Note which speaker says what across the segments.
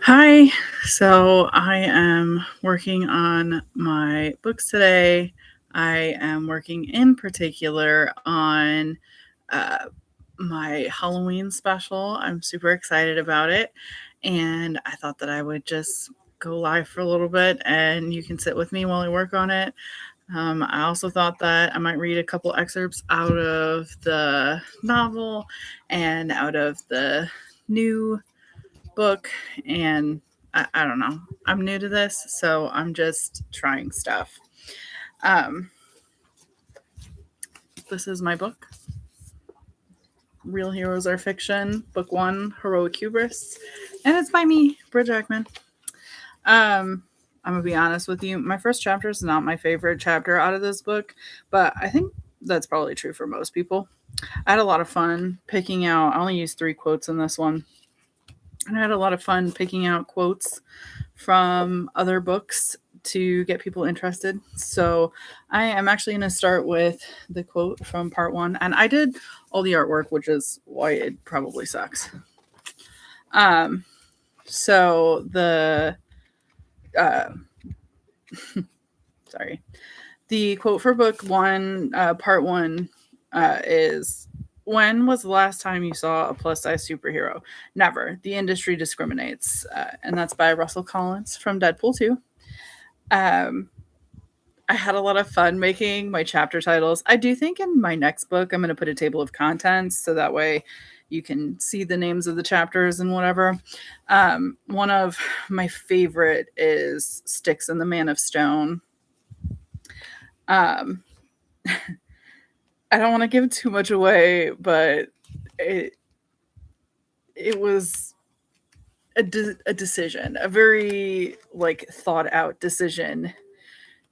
Speaker 1: Hi. So I am working on my books today. I am working in particular on uh, my Halloween special. I'm super excited about it. And I thought that I would just go live for a little bit and you can sit with me while I work on it. I also thought that I might read a couple excerpts out of the novel and out of the new book, and I don't know. I'm new to this, so I'm just trying stuff. Um, this is my book, Real Heroes Are Fiction, Book 1, Heroic Hubris, and it's by me, Britt Jackman. I'm gonna be honest with you. My first chapter is not my favorite chapter out of this book, but I think that's probably true for most people. I had a lot of fun picking out. I only used 3 quotes in this one, and I had a lot of fun picking out quotes from other books to get people interested. So I am actually going to start with the quote from part 1. And I did all the artwork, which is why it probably sucks. So the uh, sorry, the quote for book 1, part 1, is, when was the last time you saw a plus size superhero? Never. The industry discriminates. And that's by Russell Collins from Deadpool 2. I had a lot of fun making my chapter titles. I do think in my next book, I'm going to put a table of contents so that way you can see the names of the chapters and whatever. One of my favorite is Styx and the Man of Stone. Um, I don't want to give too much away, but it was a decision, a very thought out decision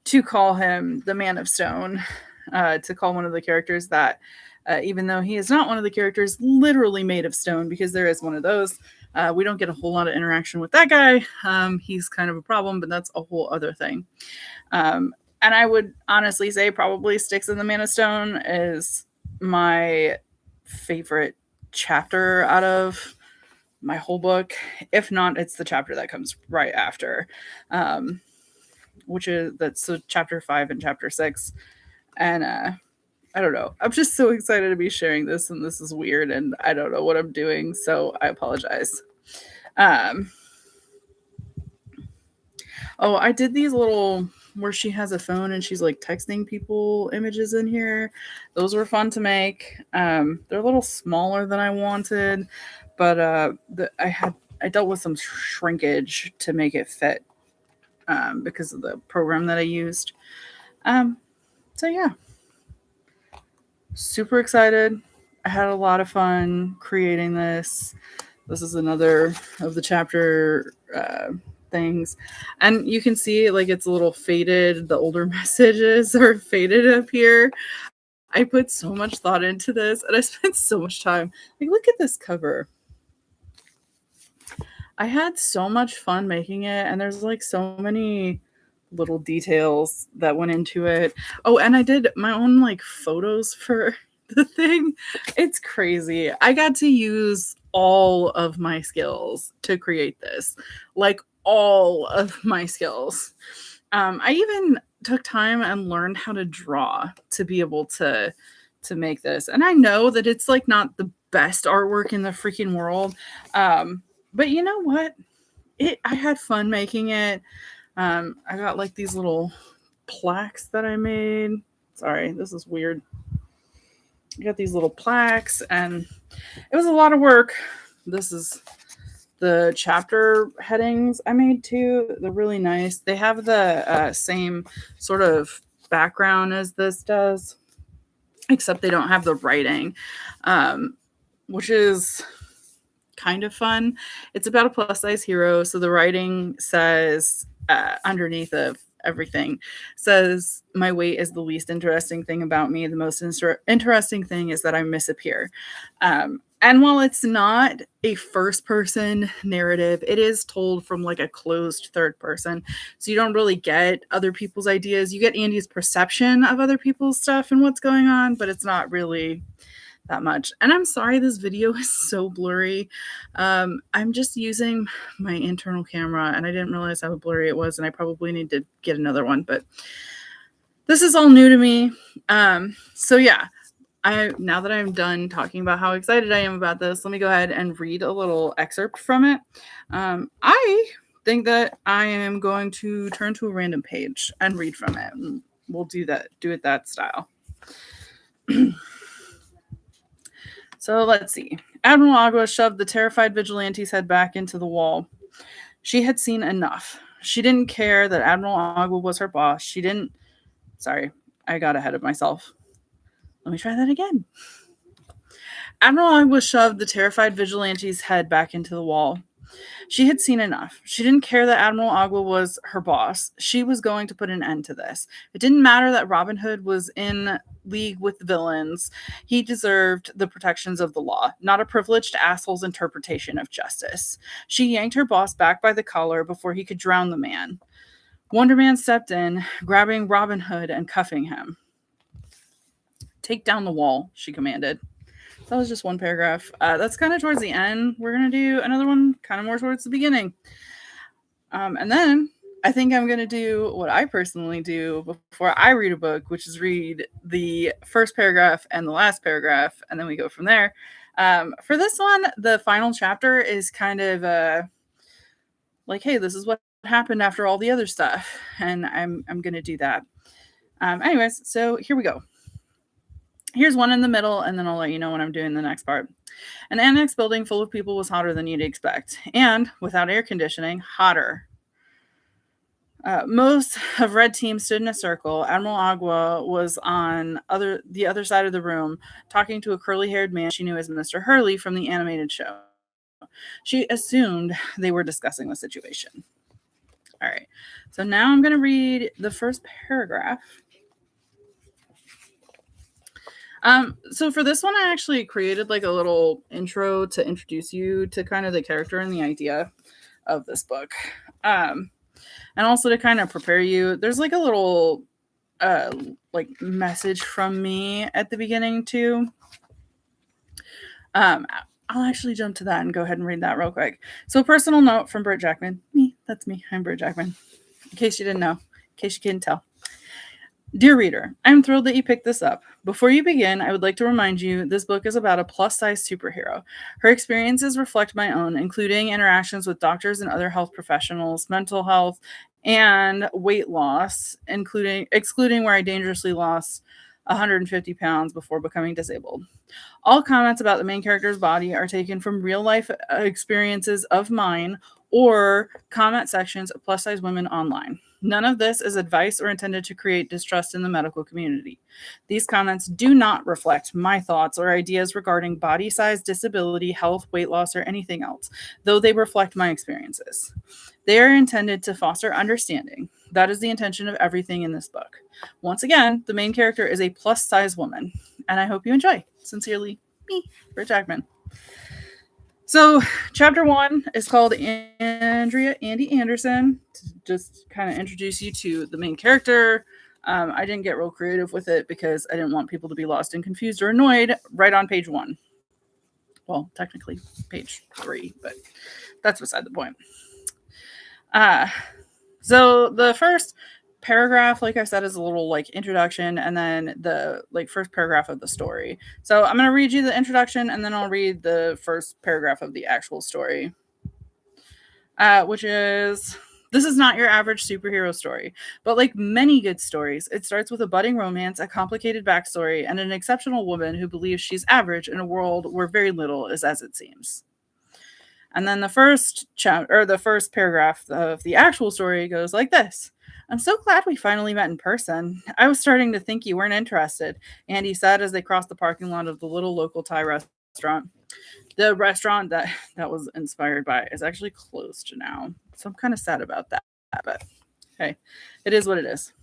Speaker 1: to call him the Man of Stone, to call one of the characters that, even though he is not one of the characters literally made of stone, because there is one of those, we don't get a whole lot of interaction with that guy. He's kind of a problem, but that's a whole other thing. And I would honestly say probably Styx and the Man of Stone is my favorite chapter out of my whole book. If not, it's the chapter that comes right after. Which is that's so chapter 5 and chapter 6. And I don't know, I'm just so excited to be sharing this, and this is weird and I don't know what I'm doing, so I apologize. Oh, I did these little where she has a phone and she's like texting people images in here. Those were fun to make. They're a little smaller than I wanted, but I dealt with some shrinkage to make it fit, because of the program that I used. So yeah, super excited. I had a lot of fun creating this. This is another of the chapter things, and you can see it's a little faded. The older messages are faded up here. I put so much thought into this, and I spent so much time. Look at this cover. I had so much fun making it, and there's so many little details that went into it. Oh, and I did my own photos for the thing. It's crazy. I got to use all of my skills to create this. All of my skills. I even took time and learned how to draw to be able to make this. And I know that it's not the best artwork in the freaking world. But you know what? I had fun making it. I got these little plaques that I made. Sorry, this is weird. I got these little plaques, and it was a lot of work. This is the chapter headings I made too. They're really nice. They have the same sort of background as this does, except they don't have the writing, which is kind of fun. It's about a plus size hero, so the writing says, underneath of everything, says, my weight is the least interesting thing about me. The most interesting thing is that I misappear. And while it's not a first person narrative, it is told from a closed third person, so you don't really get other people's ideas. You get Andy's perception of other people's stuff and what's going on, but it's not really that much. And I'm sorry this video is so blurry. I'm just using my internal camera, and I didn't realize how blurry it was, and I probably need to get another one, but this is all new to me. So yeah, now that I'm done talking about how excited I am about this, let me go ahead and read a little excerpt from it. I think that I am going to turn to a random page and read from it. We'll do it that style. So let's see. Admiral Agua shoved the terrified vigilante's head back into the wall. She had seen enough. She didn't care that Admiral Agua was her boss. Sorry, I got ahead of myself. Let me try that again. Admiral Agua shoved the terrified vigilante's head back into the wall. She had seen enough. She didn't care that Admiral Agua was her boss. She was going to put an end to this. It didn't matter that Robin Hood was in league with the villains. He deserved the protections of the law, not a privileged asshole's interpretation of justice. She yanked her boss back by the collar before he could drown the man. Wonder Man stepped in, grabbing Robin Hood and cuffing him. "Take down the wall," she commanded. That was just one paragraph. That's kind of towards the end. We're going to do another one kind of more towards the beginning. And then I think I'm going to do what I personally do before I read a book, which is read the first paragraph and the last paragraph, and then we go from there. For this one, the final chapter is kind of like, hey, this is what happened after all the other stuff, and I'm going to do that. Anyways, so here we go. Here's one in the middle, and then I'll let you know when I'm doing the next part. An annex building full of people was hotter than you'd expect, and without air conditioning, hotter. Most of Red Team stood in a circle. Admiral Agua was on the other side of the room, talking to a curly-haired man she knew as Mr. Hurley from the animated show. She assumed they were discussing the situation. All right, so now I'm going to read the first paragraph. So for this one, I actually created like a little intro to introduce you to kind of the character and the idea of this book. And also to kind of prepare you. There's like a little like message from me at the beginning too. I'll actually jump to that and go ahead and read that real quick. So a personal note from Britt Jackman. That's me. I'm Britt Jackman. In case you didn't know, in case you couldn't tell. Dear reader, I'm thrilled that you picked this up. Before you begin, I would like to remind you this book is about a plus-size superhero. Her experiences reflect my own, including interactions with doctors and other health professionals, mental health, and weight loss, excluding where I dangerously lost 150 pounds before becoming disabled. All comments about the main character's body are taken from real-life experiences of mine or comment sections of plus-size women online. None of this is advice or intended to create distrust in the medical community. These comments do not reflect my thoughts or ideas regarding body size, disability, health, weight loss, or anything else, though they reflect my experiences. They are intended to foster understanding. That is the intention of everything in this book. Once again, the main character is a plus-size woman, and I hope you enjoy. Sincerely, me, Britt Jackman. So, chapter 1 is called Andy Anderson, to just kind of introduce you to the main character. I didn't get real creative with it because I didn't want people to be lost and confused or annoyed right on page 1. Well, technically page 3, but that's beside the point. So the first paragraph, like I said, is a little like introduction, and then the like first paragraph of the story. So I'm going to read you the introduction, and then I'll read the first paragraph of the actual story, which is, this is not your average superhero story, but like many good stories, it starts with a budding romance, a complicated backstory, and an exceptional woman who believes she's average in a world where very little is as it seems. And then the first paragraph of the actual story goes like this. I'm so glad we finally met in person. I was starting to think you weren't interested, Andy said as they crossed the parking lot of the little local Thai restaurant. The restaurant that was inspired by is actually closed now. So I'm kind of sad about that, but hey, it is what it is.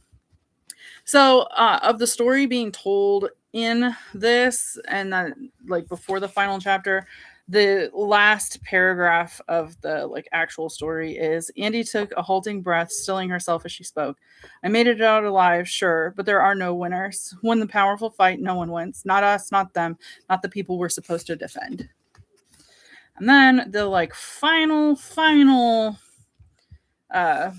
Speaker 1: So of the story being told in this and that, like before the final chapter, the last paragraph of the like actual story is Andy took a halting breath, stilling herself as she spoke. I made it out alive, sure, but there are no winners. When the powerful fight, no one wins. Not us, not them, not the people we're supposed to defend. And then the like final uh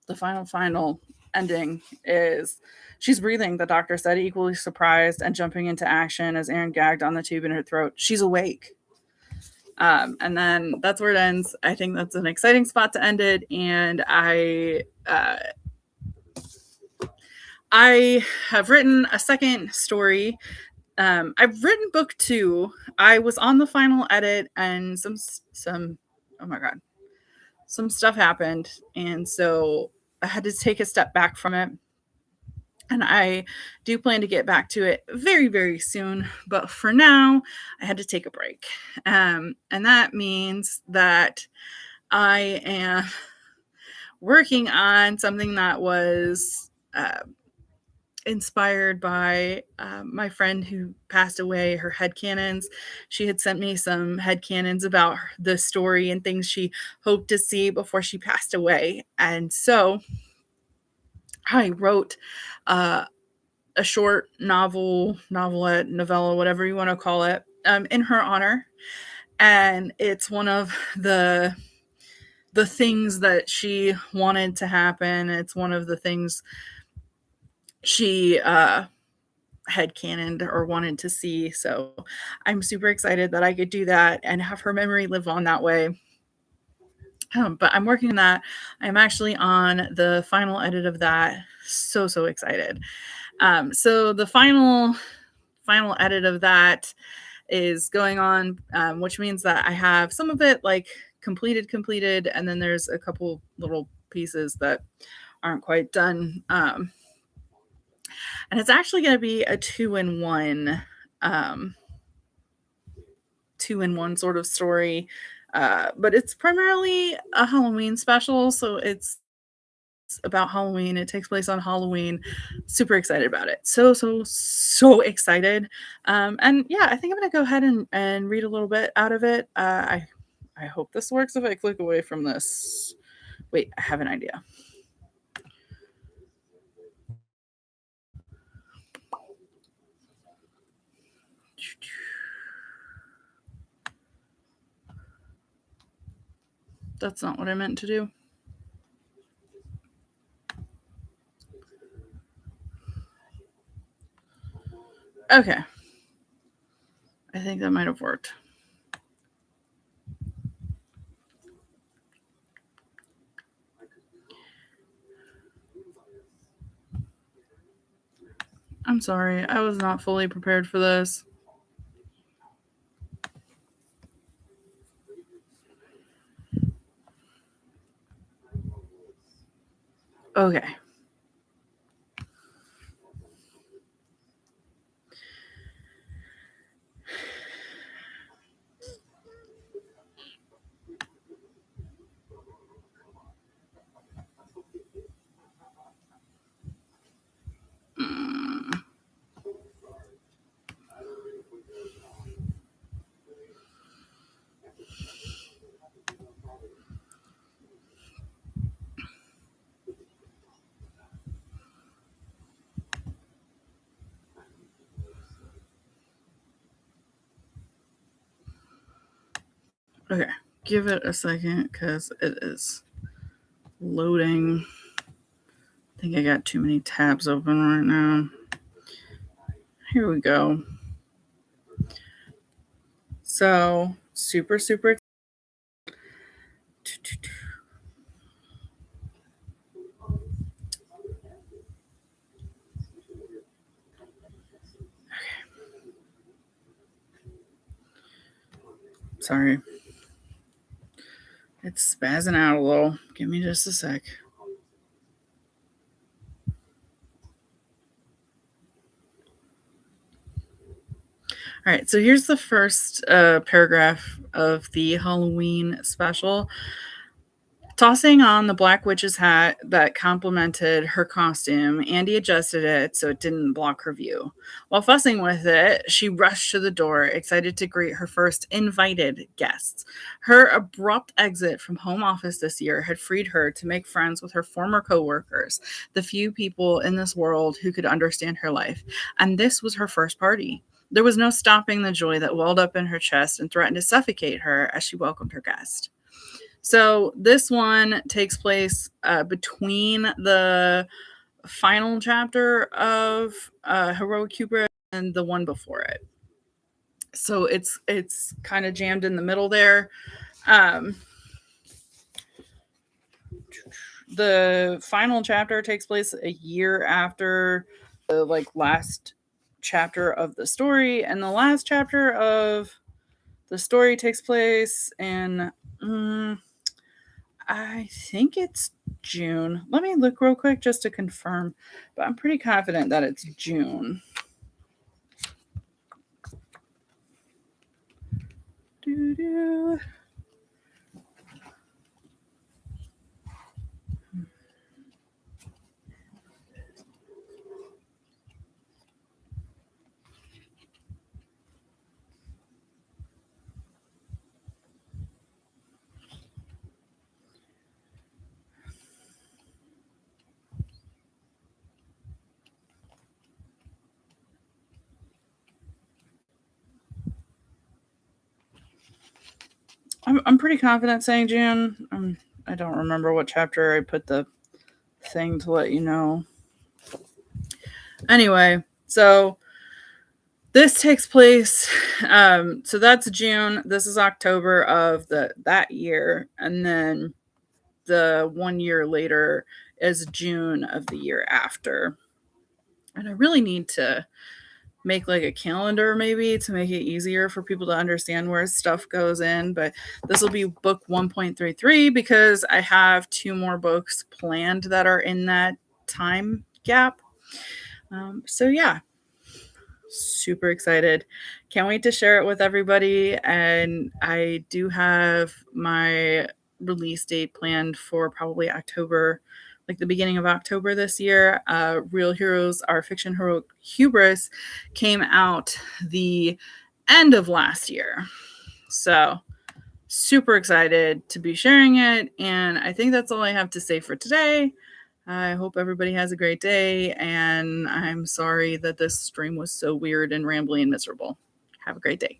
Speaker 1: the final ending is she's breathing, the doctor said, equally surprised and jumping into action as Aaron gagged on the tube in her throat. She's awake. And then that's where it ends. I think that's an exciting spot to end it. And I have written a second story. I've written book 2. I was on the final edit, and some oh my god, some stuff happened, and so I had to take a step back from it. And I do plan to get back to it very, very soon. But for now, I had to take a break. And that means that I am working on something that was inspired by my friend who passed away, her headcanons. She had sent me some headcanons about the story and things she hoped to see before she passed away. And so I wrote a short novelette, novella, whatever you want to call it, in her honor. And it's one of the things that she wanted to happen. It's one of the things she had cannoned or wanted to see. So I'm super excited that I could do that and have her memory live on that way. But I'm working on that. I'm actually on the final edit of that. So excited. So the final edit of that is going on, which means that I have some of it like completed, and then there's a couple little pieces that aren't quite done. And it's actually going to be a 2-in-1 sort of story. But it's primarily a Halloween special, so it's about Halloween. It takes place on Halloween. Super excited about it. So excited. And yeah, I think I'm gonna go ahead and read a little bit out of it. I hope this works if I click away from this. Wait, I have an idea. That's not what I meant to do. Okay. I think that might have worked. I'm sorry. I was not fully prepared for this. Okay. Okay, give it a second because it is loading. I think I got too many tabs open right now. Here we go. So, super sorry. It's spazzing out a little. Give me just a sec. All right, so here's the first paragraph of the Halloween special. Tossing on the Black Witch's hat that complemented her costume, Andy adjusted it so it didn't block her view. While fussing with it, she rushed to the door, excited to greet her first invited guests. Her abrupt exit from home office this year had freed her to make friends with her former coworkers, the few people in this world who could understand her life. And this was her first party. There was no stopping the joy that welled up in her chest and threatened to suffocate her as she welcomed her guest. So this one takes place between the final chapter of Heroic Hubris and the one before it. So it's kind of jammed in the middle there. The final chapter takes place a year after the last chapter of the story, and the last chapter of the story takes place in I think it's June. Let me look real quick just to confirm, but I'm pretty confident that it's June. Doo-doo. I'm pretty confident saying June. I don't remember what chapter I put the thing to let you know. Anyway, so this takes place. So that's June. This is October of that year, and then the 1 year later is June of the year after. And I really need to make a calendar maybe to make it easier for people to understand where stuff goes in, but this will be book 1.33 because I have 2 more books planned that are in that time gap. So yeah, super excited, can't wait to share it with everybody. And I do have my release date planned for probably October, the beginning of October this year. Real Heroes, Our Fiction Heroic Hubris came out the end of last year. So super excited to be sharing it. And I think that's all I have to say for today. I hope everybody has a great day. And I'm sorry that this stream was so weird and rambly and miserable. Have a great day.